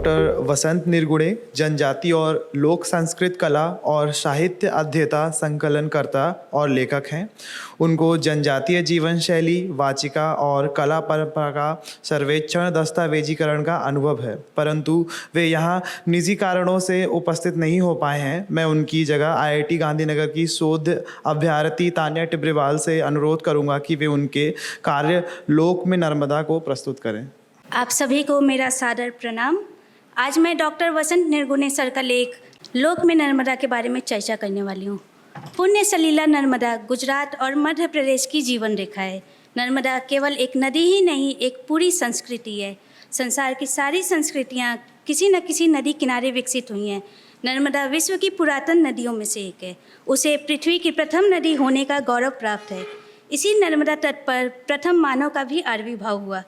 Doctor वसंत निरगुडे जनजाति और लोक संस्कृत कला और साहित्य अध्येता, संकलनकर्ता और लेखक हैं। उनको जनजातीय जीवन शैली, वाचिका और कला परंपरा का सर्वेक्षण दस्तावेजीकरण का अनुभव है, परंतु वे यहाँ निजी कारणों से उपस्थित नहीं हो पाए हैं। मैं उनकी जगह IIT गांधीनगर की शोध अभ्यर्थी तान्या टिब्रेवाल से अनुरोध करूँगा कि वे उनके कार्य लोक में नर्मदा को प्रस्तुत करें। आप सभी को मेरा सादर प्रणाम। आज मैं डॉक्टर वसंत निरगुडे सर का लेख लोक में नर्मदा के बारे में चर्चा करने वाली हूँ। पुण्य सलीला नर्मदा गुजरात और मध्य प्रदेश की जीवन रेखा है। नर्मदा केवल एक नदी ही नहीं, एक पूरी संस्कृति है। संसार की सारी संस्कृतियाँ किसी न किसी नदी किनारे विकसित हुई हैं। नर्मदा विश्व की पुरातन नदियों में से एक है। उसे पृथ्वी की प्रथम नदी होने का गौरव प्राप्त है। इसी नर्मदा तट पर प्रथम मानव का भी आविर्भाव हुआ।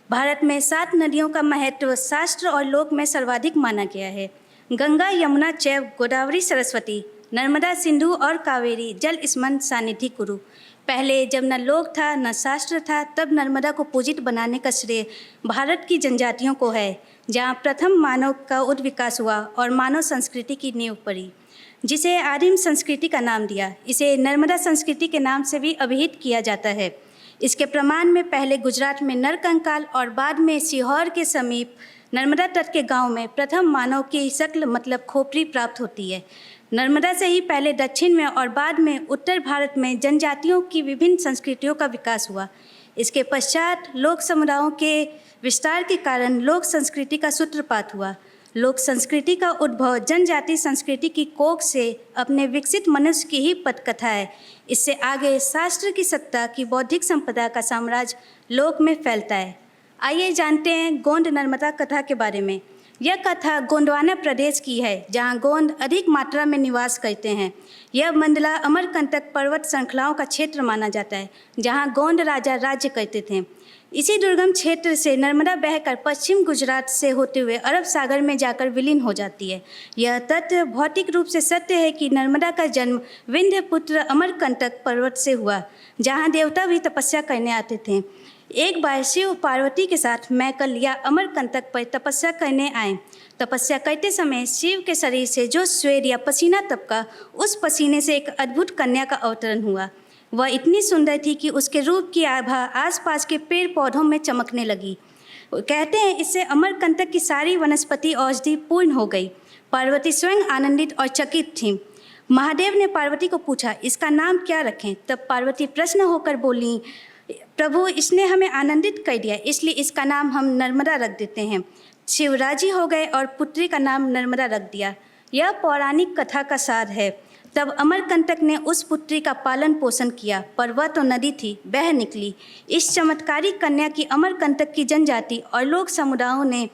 भारत में 7 नदियों का महत्व शास्त्र और लोक में सर्वाधिक माना गया है। गंगा, यमुना, चैव, गोदावरी, सरस्वती, नर्मदा, सिंधु और कावेरी जल स्मरण सानिधि कुरु। पहले जब न लोक था न शास्त्र था, तब नर्मदा को पूजित बनाने का श्रेय भारत की जनजातियों को है, जहाँ प्रथम मानव का उद्विकास हुआ और मानव संस्कृति की नींव पड़ी, जिसे आदिम संस्कृति का नाम दिया। इसे नर्मदा संस्कृति के नाम से भी अभिहित किया जाता है। इसके प्रमाण में पहले गुजरात में नरकंकाल और बाद में सीहोर के समीप नर्मदा तट के गांव में प्रथम मानव की शक्ल मतलब खोपड़ी प्राप्त होती है। नर्मदा से ही पहले दक्षिण में और बाद में उत्तर भारत में जनजातियों की विभिन्न संस्कृतियों का विकास हुआ। इसके पश्चात लोक समुदायों के विस्तार के कारण लोक संस्कृति का सूत्रपात हुआ। लोक संस्कृति का उद्भव जनजाति संस्कृति की कोख से अपने विकसित मनुष्य की ही पटकथा है। इससे आगे शास्त्र की सत्ता की बौद्धिक संपदा का साम्राज्य लोक में फैलता है। आइए जानते हैं गोंड नर्मदा कथा के बारे में। यह कथा गोंडवाना प्रदेश की है, जहां गोंड अधिक मात्रा में निवास करते हैं। यह मंडला अमरकंटक पर्वत श्रृंखलाओं का क्षेत्र माना जाता है, जहां गोंड राजा राज्य करते थे। इसी दुर्गम क्षेत्र से नर्मदा बहकर पश्चिम गुजरात से होते हुए अरब सागर में जाकर विलीन हो जाती है। यह तथ्य भौतिक रूप से सत्य है कि नर्मदा का जन्म विंध्य पुत्र अमरकंटक पर्वत से हुआ, जहां देवता भी तपस्या करने आते थे। एक बार शिव पार्वती के साथ मैकल या अमरकंटक पर तपस्या करने आए। तपस्या करते समय शिव के शरीर से जो स्वेद या पसीना टपका, उस पसीने से एक अद्भुत कन्या का अवतरण हुआ। वह इतनी सुंदर थी कि उसके रूप की आभा आसपास के पेड़ पौधों में चमकने लगी। कहते हैं इससे अमरकंटक की सारी वनस्पति औषधि पूर्ण हो गई। पार्वती स्वयं आनंदित और चकित थी। महादेव ने पार्वती को पूछा, इसका नाम क्या रखें? तब पार्वती प्रसन्न होकर बोली, प्रभु, इसने हमें आनंदित कर दिया, इसलिए इसका नाम हम नर्मदा रख देते हैं। शिव राजी हो गए और पुत्री का नाम नर्मदा रख दिया। यह पौराणिक कथा का सार है। तब अमरकंटक ने उस पुत्री का पालन पोषण किया, पर वह तो नदी थी, बह निकली। इस चमत्कारी कन्या की अमरकंटक की जनजाति और लोक समुदायों ने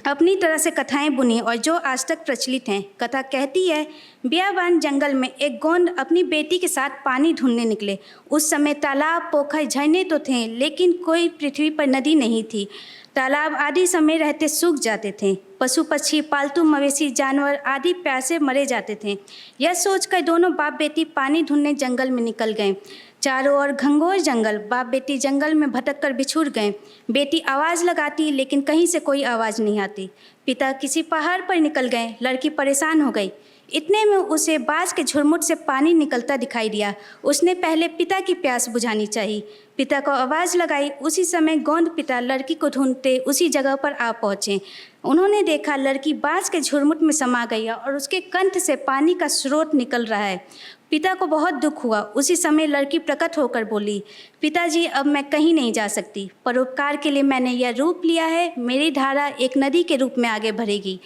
अपनी तरह से कथाएं बुनी और जो आज तक प्रचलित हैं। कथा कहती है, बियाबान जंगल में एक गोंड अपनी बेटी के साथ पानी ढूंढने निकले। उस समय तालाब, पोखर, झरने तो थे, लेकिन कोई पृथ्वी पर नदी नहीं थी। तालाब आदि समय रहते सूख जाते थे। पशु पक्षी, पालतू मवेशी, जानवर आदि प्यासे मरे जाते थे। यह सोचकर दोनों बाप बेटी पानी ढूंढने जंगल में निकल गए। चारों ओर घंघोर जंगल। बाप बेटी जंगल में भटक कर बिछुड़ गए। बेटी आवाज़ लगाती, लेकिन कहीं से कोई आवाज़ नहीं आती। पिता किसी पहाड़ पर निकल गए। लड़की परेशान हो गई। इतने में उसे बाँस के झुरमुट से पानी निकलता दिखाई दिया। उसने पहले पिता की प्यास बुझानी चाहिए। पिता को आवाज़ लगाई। उसी समय गोंड पिता लड़की को ढूंढते उसी जगह पर आ पहुँचे। उन्होंने देखा लड़की बाँस के झुरमुट में समा गई और उसके कंठ से पानी का स्रोत निकल रहा है। पिता को बहुत दुख हुआ। उसी समय लड़की प्रकट होकर बोली, पिताजी, अब मैं कहीं नहीं जा सकती। परोपकार के लिए मैंने यह रूप लिया है। मेरी धारा एक नदी के रूप में आगे बढ़ेगी,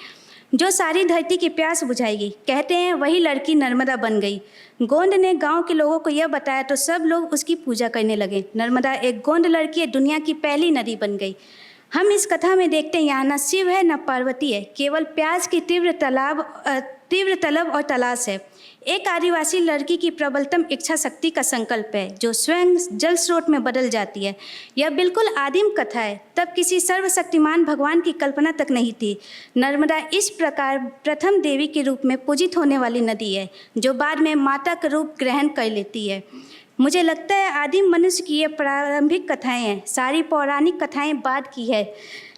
जो सारी धरती की प्यास बुझाएगी। कहते हैं वही लड़की नर्मदा बन गई। गोंड ने गांव के लोगों को यह बताया तो सब लोग उसकी पूजा करने लगे। नर्मदा एक गोंड लड़की दुनिया की पहली नदी बन गई। हम इस कथा में देखते हैं यहाँ न शिव है न पार्वती है, केवल प्यास की तीव्र तलब और तलाश है। एक आदिवासी लड़की की प्रबलतम इच्छा शक्ति का संकल्प है, जो स्वयं जल स्रोत में बदल जाती है। यह बिल्कुल आदिम कथा है। तब किसी सर्वशक्तिमान भगवान की कल्पना तक नहीं थी। नर्मदा इस प्रकार प्रथम देवी के रूप में पूजित होने वाली नदी है, जो बाद में माता का रूप ग्रहण कर लेती है। मुझे लगता है आदिम मनुष्य की ये प्रारंभिक कथाएं हैं। सारी पौराणिक कथाएं बाद की है,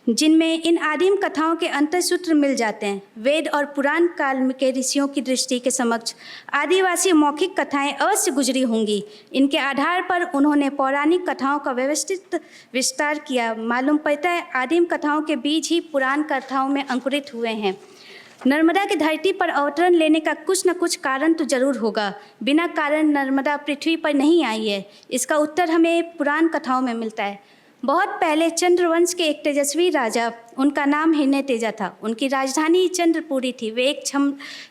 जिनमें इन आदिम कथाओं के अंतःसूत्र मिल जाते हैं। वेद और पुराण काल के ऋषियों की दृष्टि के समक्ष आदिवासी मौखिक कथाएं अवश्य गुजरी होंगी। इनके आधार पर उन्होंने पौराणिक कथाओं का व्यवस्थित विस्तार किया। मालूम पड़ता है आदिम कथाओं के बीज ही पुराण कथाओं में अंकुरित हुए हैं। नर्मदा की धरती पर अवतरण लेने का कुछ न कुछ कारण तो जरूर होगा। बिना कारण नर्मदा पृथ्वी पर नहीं आई है। इसका उत्तर हमें पुराण कथाओं में मिलता है। बहुत पहले चंद्रवंश के एक तेजस्वी राजा, उनका नाम हिरण्यतेजा था। उनकी राजधानी चंद्रपुरी थी। वे एक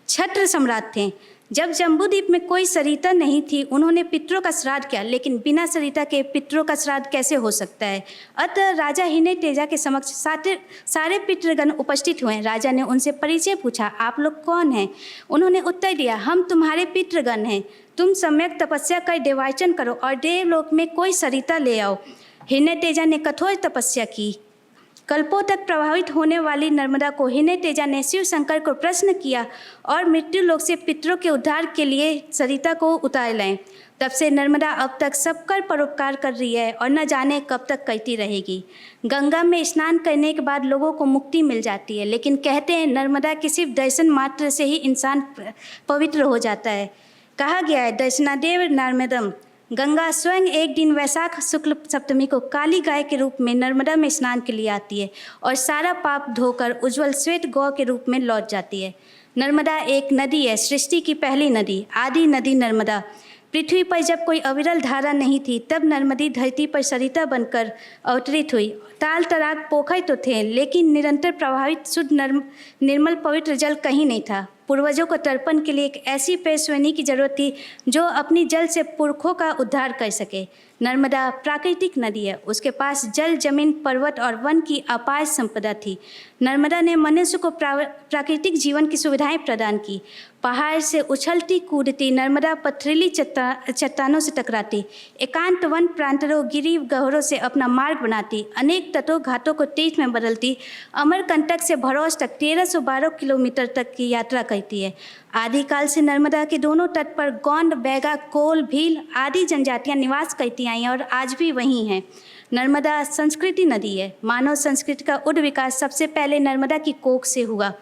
छत्र सम्राट थे। जब जम्बूद्वीप में कोई सरिता नहीं थी, उन्होंने पितरों का श्राद्ध किया, लेकिन बिना सरिता के पितरों का श्राद्ध कैसे हो सकता है। अतः राजा हिरण्यतेजा के समक्ष सारे पितृगण उपस्थित हुए। राजा ने उनसे परिचय पूछा, आप लोग कौन हैं? उन्होंने उत्तर दिया, हम तुम्हारे पितृगण हैं। तुम सम्यक तपस्या कर देवार्चन करो और देवलोक में कोई सरिता ले आओ। हिरण्यतेजा ने कठोर तपस्या की। कल्पों तक प्रभावित होने वाली नर्मदा को हिरण्यतेजा ने शिव शंकर को प्रश्न किया और मृत्यु लोक से पितरों के उद्धार के लिए सरिता को उतार लाएं। तब से नर्मदा अब तक सबका परोपकार कर रही है और न जाने कब तक करती रहेगी। गंगा में स्नान करने के बाद लोगों को मुक्ति मिल जाती है, लेकिन कहते हैं नर्मदा के सिर्फ दर्शन मात्र से ही इंसान पवित्र हो जाता है। कहा गया है, दर्शनादेव नर्मदम। गंगा स्वयं एक दिन वैशाख शुक्ल सप्तमी को काली गाय के रूप में नर्मदा में स्नान के लिए आती है और सारा पाप धोकर उज्जवल श्वेत गौ के रूप में लौट जाती है। नर्मदा एक नदी है, सृष्टि की पहली नदी, आदि नदी नर्मदा। पृथ्वी पर जब कोई अविरल धारा नहीं थी, तब नर्मदी धरती पर सरिता बनकर अवतरित हुई। ताल तराग पोखर तो थे, लेकिन निरंतर प्रवाहित शुद्ध निर्मल पवित्र जल कहीं नहीं था। पूर्वजों को तर्पण के लिए एक ऐसी पेशवेनी की जरूरत थी जो अपनी जल से पुरखों का उद्धार कर सके। नर्मदा प्राकृतिक नदी है। उसके पास जल, जमीन, पर्वत और वन की अपार संपदा थी। नर्मदा ने मनुष्य को प्राकृतिक जीवन की सुविधाएं प्रदान की। पहाड़ से उछलती कूदती नर्मदा पथरीली चट्टानों से टकराती, एकांत वन प्रांतरों, गिरी गहरों से अपना मार्ग बनाती, अनेक तटों घाटों को तीर्थ में बदलती, अमरकंटक से भरौस तक 1312 किलोमीटर तक की यात्रा करती है। आदिकाल से नर्मदा के दोनों तट पर गोंड, बैगा, कोल, भील आदि जनजातियां निवास करती आई हैं और आज भी वहीं हैं। नर्मदा संस्कृति नदी है। मानव संस्कृति का उच्च विकास सबसे पहले नर्मदा की कोख से हुआ।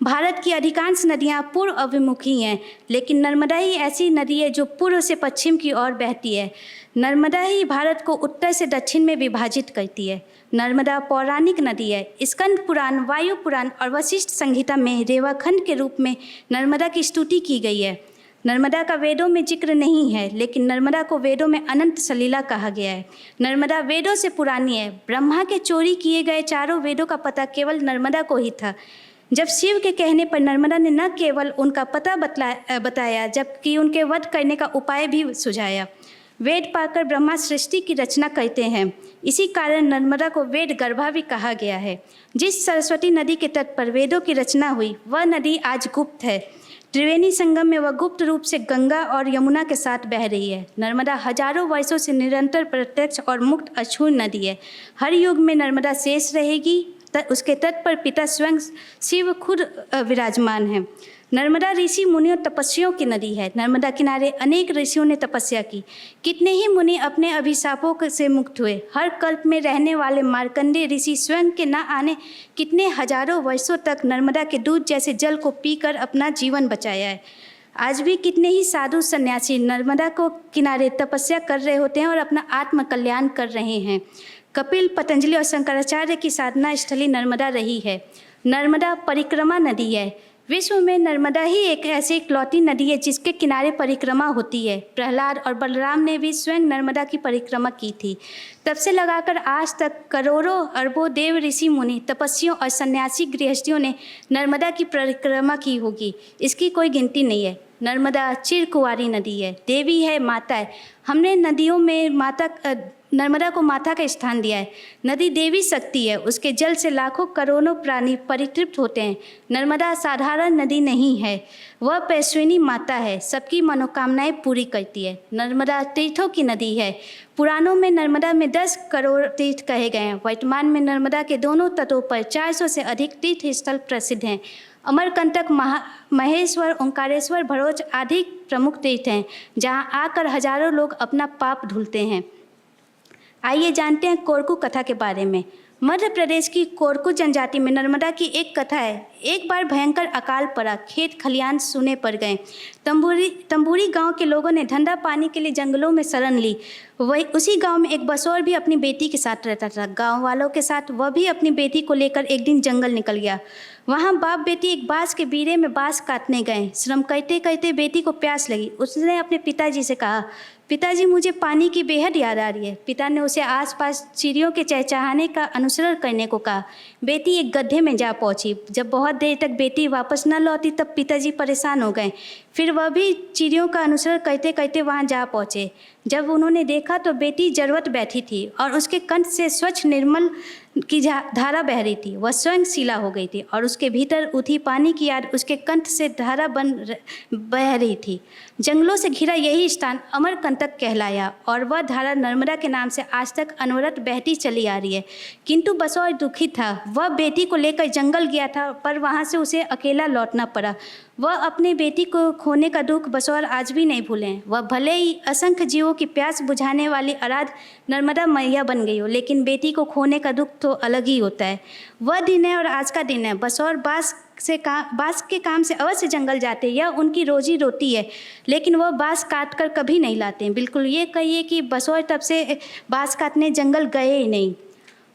भारत की अधिकांश नदियां पूर्व अभिमुखी हैं, लेकिन नर्मदा ही ऐसी नदी है जो पूर्व से पश्चिम की ओर बहती है। नर्मदा ही भारत को उत्तर से दक्षिण में विभाजित करती है। नर्मदा पौराणिक नदी है। स्कंद पुराण, वायु पुराण और वशिष्ठ संहिता में रेवाखंड के रूप में नर्मदा की स्तुति की गई है। नर्मदा का वेदों में जिक्र नहीं है, लेकिन नर्मदा को वेदों में अनंत सलीला कहा गया है। नर्मदा वेदों से पुरानी है। ब्रह्मा के चोरी किए गए चारों वेदों का पता केवल नर्मदा को ही था। जब शिव के कहने पर नर्मदा ने न केवल उनका पता बताया, जबकि उनके वध करने का उपाय भी सुझाया। वेद पाकर ब्रह्मा सृष्टि की रचना करते हैं। इसी कारण नर्मदा को वेद गर्भा भी कहा गया है। जिस सरस्वती नदी के तट पर वेदों की रचना हुई, वह नदी आज गुप्त है। त्रिवेणी संगम में वह गुप्त रूप से गंगा और यमुना के साथ बह रही है। नर्मदा हजारों वर्षों से निरंतर प्रत्यक्ष और मुक्त अछूत नदी है। हर युग में नर्मदा शेष रहेगी। उसके तट पर पिता स्वयं शिव खुद विराजमान है। नर्मदा ऋषि मुनियों तपस्वियों की नदी है। नर्मदा किनारे अनेक ऋषियों ने तपस्या की। कितने ही मुनि अपने अभिशापों से मुक्त हुए। हर कल्प में रहने वाले मार्कंडेय ऋषि स्वयं के न आने कितने हजारों वर्षों तक नर्मदा के दूध जैसे जल को पीकर अपना जीवन बचाया है। आज भी कितने ही साधु सन्यासी नर्मदा को किनारे तपस्या कर रहे होते हैं और अपना आत्म कल्याण कर रहे हैं। कपिल, पतंजलि और शंकराचार्य की साधना स्थली नर्मदा रही है। नर्मदा परिक्रमा नदी है। विश्व में नर्मदा ही एक ऐसी इकलौती नदी है जिसके किनारे परिक्रमा होती है। प्रहलाद और बलराम ने भी स्वयं नर्मदा की परिक्रमा की थी। तब से लगाकर आज तक करोड़ों अरबों देव, ऋषि, मुनि, तपस्वियों और सन्यासी गृहस्थियों ने नर्मदा की परिक्रमा की होगी। इसकी कोई गिनती नहीं है। नर्मदा चिरकुंवारी नदी है, देवी है, माता है। हमने नदियों में नर्मदा को माता का स्थान दिया है। नदी देवी शक्ति है। उसके जल से लाखों करोड़ों प्राणी परितृप्त होते हैं। नर्मदा साधारण नदी नहीं है, वह पैश्विनी माता है। सबकी मनोकामनाएं पूरी करती है। नर्मदा तीर्थों की नदी है। पुराणों में नर्मदा में 10 करोड़ तीर्थ कहे गए हैं। वर्तमान में नर्मदा के दोनों तटों पर 400 से अधिक तीर्थ स्थल प्रसिद्ध हैं। अमरकंटक, महेश्वर, ओंकारेश्वर, भरोच आदि प्रमुख तीर्थ हैं जहाँ आकर हजारों लोग अपना पाप धुलते हैं। आइए जानते हैं कोरकू कथा के बारे में। मध्य प्रदेश की कोरकू जनजाति में नर्मदा की एक कथा है। एक बार भयंकर अकाल पड़ा, खेत खलियान सूने पड़ गए। तंबूरी गांव के लोगों ने ठंडा पानी के लिए जंगलों में शरण ली। वही उसी गांव में एक बसौर भी अपनी बेटी के साथ रहता था। गांव वालों के साथ वह भी अपनी बेटी को लेकर एक दिन जंगल निकल गया। वहां बाप बेटी एक बांस के बीड़े में बांस काटने गए। श्रम करते करते बेटी को प्यास लगी। उसने अपने पिताजी से कहा, पिताजी मुझे पानी की बेहद याद आ रही है। पिता ने उसे आसपास चिड़ियों के चहचहाने का अनुसरण करने को कहा। बेटी एक गड्ढे में जा पहुंची। जब बहुत देर तक बेटी वापस न लौटी तब पिताजी परेशान हो गए। फिर वह भी चिड़ियों का अनुसरण करते करते वहां जा पहुंचे। जब उन्होंने देखा तो बेटी जरवत बैठी थी और उसके कंठ से स्वच्छ निर्मल की धारा बह रही थी। वह स्वयं शिला हो गई थी और उसके भीतर उठी पानी की याद उसके कंठ से धारा बह रही थी। जंगलों से घिरा यही स्थान अमरकंटक कहलाया और वह धारा नर्मदा के नाम से आज तक अनवरत बहती चली आ रही है। किंतु बसौर दुखी था। वह बेटी को लेकर जंगल गया था पर वहाँ से उसे अकेला लौटना पड़ा। वह अपने बेटी को खोने का दुख बसौर आज भी नहीं भूले। वह भले ही असंख्य जीवों की प्यास बुझाने वाली आराध नर्मदा मैया बन गई हो, लेकिन बेटी को खोने का दुख तो अलग ही होता है। वह दिन है और आज का दिन है। बसौर बांस के काम से अवश्य जंगल जाते, यह उनकी रोजी रोटी है, लेकिन वह बांस काट कर कभी नहीं लाते। बिल्कुल ये कहिए कि बसौर तब से बांस काटने जंगल गए ही नहीं।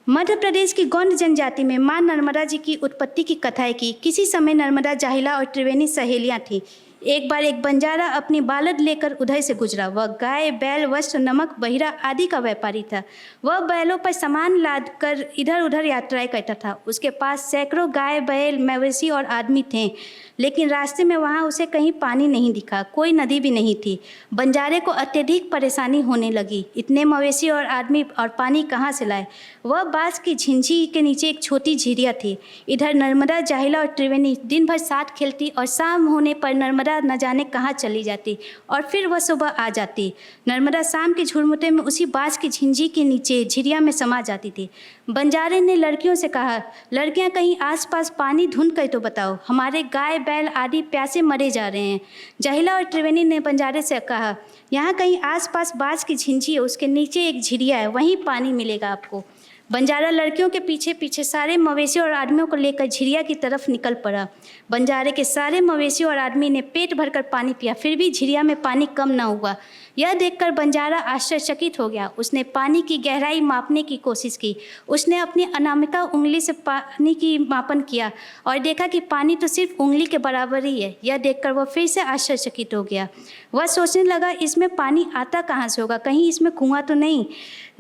मध्य प्रदेश की गोंड जनजाति में मां नर्मदा जी की उत्पत्ति की कथा है कि किसी समय नर्मदा, जाहिला और त्रिवेणी सहेलियां थीं। एक बार एक बंजारा अपनी बालद लेकर उधर से गुजरा। वह गाय, बैल, वस्त्र, नमक, बहिरा आदि का व्यापारी था। वह बैलों पर सामान लाद कर इधर उधर यात्राएं करता था। उसके पास सैकड़ों गाय, बैल, मवेशी और आदमी थे, लेकिन रास्ते में वहाँ उसे कहीं पानी नहीं दिखा। कोई नदी भी नहीं थी। बंजारे को अत्यधिक परेशानी होने लगी। इतने मवेशी और आदमी और पानी कहाँ से लाए? वह बांस की झिंझी के नीचे एक छोटी झीरिया थी। इधर नर्मदा, जाहिला और त्रिवेणी दिन भर साथ खेलती और शाम होने पर नर्मदा न जाने कहाँ चली जाती और फिर वह सुबह आ जाती। नर्मदा शाम के झुरमुटे में उसी बांस की झिंझी के नीचे झिरिया में समा जाती थी। बंजारे ने लड़कियों से कहा, लड़कियां कहीं आसपास पानी ढूंढ कर तो बताओ, हमारे गाय बैल आदि प्यासे मरे जा रहे हैं। जाहिला और त्रिवेणी ने बंजारे से कहा, यहाँ कहीं आसपास बांस की झिंझी है, उसके नीचे एक झिरिया है, वहीं पानी मिलेगा आपको। बंजारा लड़कियों के पीछे पीछे सारे मवेशी और आदमियों को लेकर झिरिया की तरफ निकल पड़ा। बंजारे के सारे मवेशी और आदमी ने पेट भरकर पानी पिया, फिर भी झिरिया में पानी कम न हुआ। यह देखकर बंजारा आश्चर्यचकित हो गया। उसने पानी की गहराई मापने की कोशिश की। उसने अपनी अनामिका उंगली से पानी की मापन किया और देखा कि पानी तो सिर्फ उंगली के बराबर ही है। यह देखकर वह फिर से आश्चर्यचकित हो गया। वह सोचने लगा, इसमें पानी आता कहाँ से होगा? कहीं इसमें कुआं तो नहीं?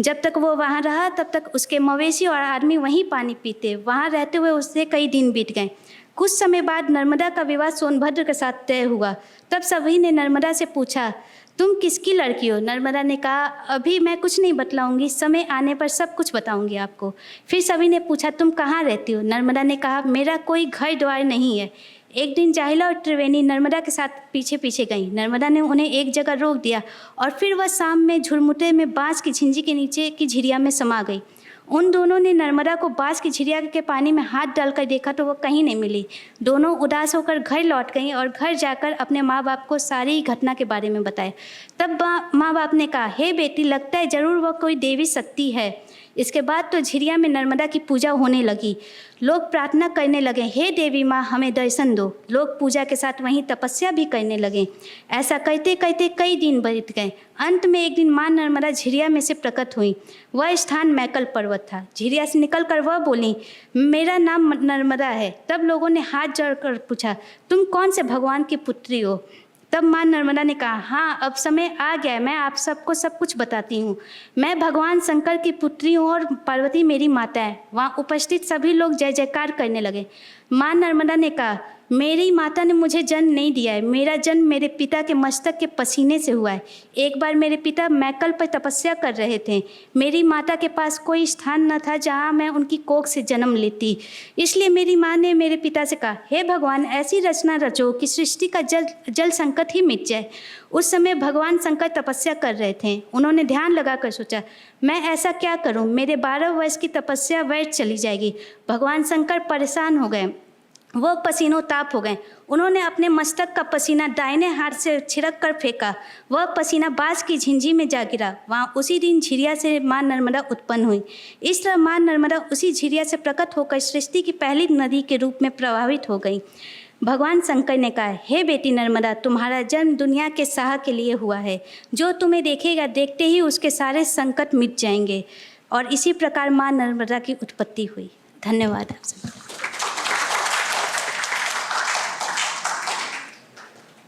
जब तक वो वहाँ रहा तब तक उसके मवेशी और आदमी वहीं पानी पीते। वहाँ रहते हुए उससे कई दिन बीत गए। कुछ समय बाद नर्मदा का विवाह सोनभद्र के साथ तय हुआ। तब सभी ने नर्मदा से पूछा, तुम किसकी लड़की हो? नर्मदा ने कहा, अभी मैं कुछ नहीं बतलाऊंगी, समय आने पर सब कुछ बताऊंगी आपको। फिर सभी ने पूछा, तुम कहाँ रहती हो? नर्मदा ने कहा, मेरा कोई घर द्वार नहीं है। एक दिन जाहिला और त्रिवेणी नर्मदा के साथ पीछे पीछे गईं। नर्मदा ने उन्हें एक जगह रोक दिया और फिर वह शाम में झुरमुटे में बांस की झिंझी के नीचे की झिरिया में समा गई। उन दोनों ने नर्मदा को बांस की झिरिया के पानी में हाथ डालकर देखा तो वह कहीं नहीं मिली। दोनों उदास होकर घर लौट गईं और घर जाकर अपने माँ बाप को सारी घटना के बारे में बताया। तब माँ बाप ने कहा, हे बेटी, लगता है जरूर वह कोई देवी शक्ति है। इसके बाद तो झिरिया में नर्मदा की पूजा होने लगी। लोग प्रार्थना करने लगे, हे देवी माँ, हमें दर्शन दो। लोग पूजा के साथ वहीं तपस्या भी करने लगे। ऐसा करते करते कई दिन बीत गए। अंत में एक दिन माँ नर्मदा झिरिया में से प्रकट हुई। वह स्थान मैकल पर्वत था। झिरिया से निकलकर वह बोली, मेरा नाम नर्मदा है। तब लोगों ने हाथ जोड़कर पूछा, तुम कौन से भगवान की पुत्री हो? तब माँ नर्मदा ने कहा, हाँ, अब समय आ गया है, मैं आप सबको सब कुछ बताती हूँ। मैं भगवान शंकर की पुत्री हूँ और पार्वती मेरी माता है। वहाँ उपस्थित सभी लोग जय जयकार करने लगे। माँ नर्मदा ने कहा, मेरी माता ने मुझे जन्म नहीं दिया है। मेरा जन्म मेरे पिता के मस्तक के पसीने से हुआ है। एक बार मेरे पिता मैकल पर तपस्या कर रहे थे। मेरी माता के पास कोई स्थान न था जहाँ मैं उनकी कोख से जन्म लेती। इसलिए मेरी माँ ने मेरे पिता से कहा, हे भगवान, ऐसी रचना रचो कि सृष्टि का जल संकट ही मिट जाए। उस समय भगवान शंकर तपस्या कर रहे थे। उन्होंने ध्यान लगाकर सोचा, मैं ऐसा क्या करूं? मेरे 12 वर्ष की तपस्या व्यर्थ चली जाएगी। भगवान शंकर परेशान हो गए। वो पसीनों ताप हो गए। उन्होंने अपने मस्तक का पसीना दाहिने हाथ से छिड़क कर फेंका। वह पसीना बाँस की झिंझी में जा गिरा। वहाँ उसी दिन झिरिया से माँ नर्मदा उत्पन्न हुई। इस तरह माँ नर्मदा उसी झिरिया से प्रकट होकर सृष्टि की पहली नदी के रूप में प्रभावित हो गई। भगवान शंकर ने कहा, हे बेटी नर्मदा, तुम्हारा जन्म दुनिया के सहा के लिए हुआ है। जो तुम्हें देखेगा, देखते ही उसके सारे संकट मिट जाएंगे। और इसी प्रकार माँ नर्मदा की उत्पत्ति हुई। धन्यवाद आप सब।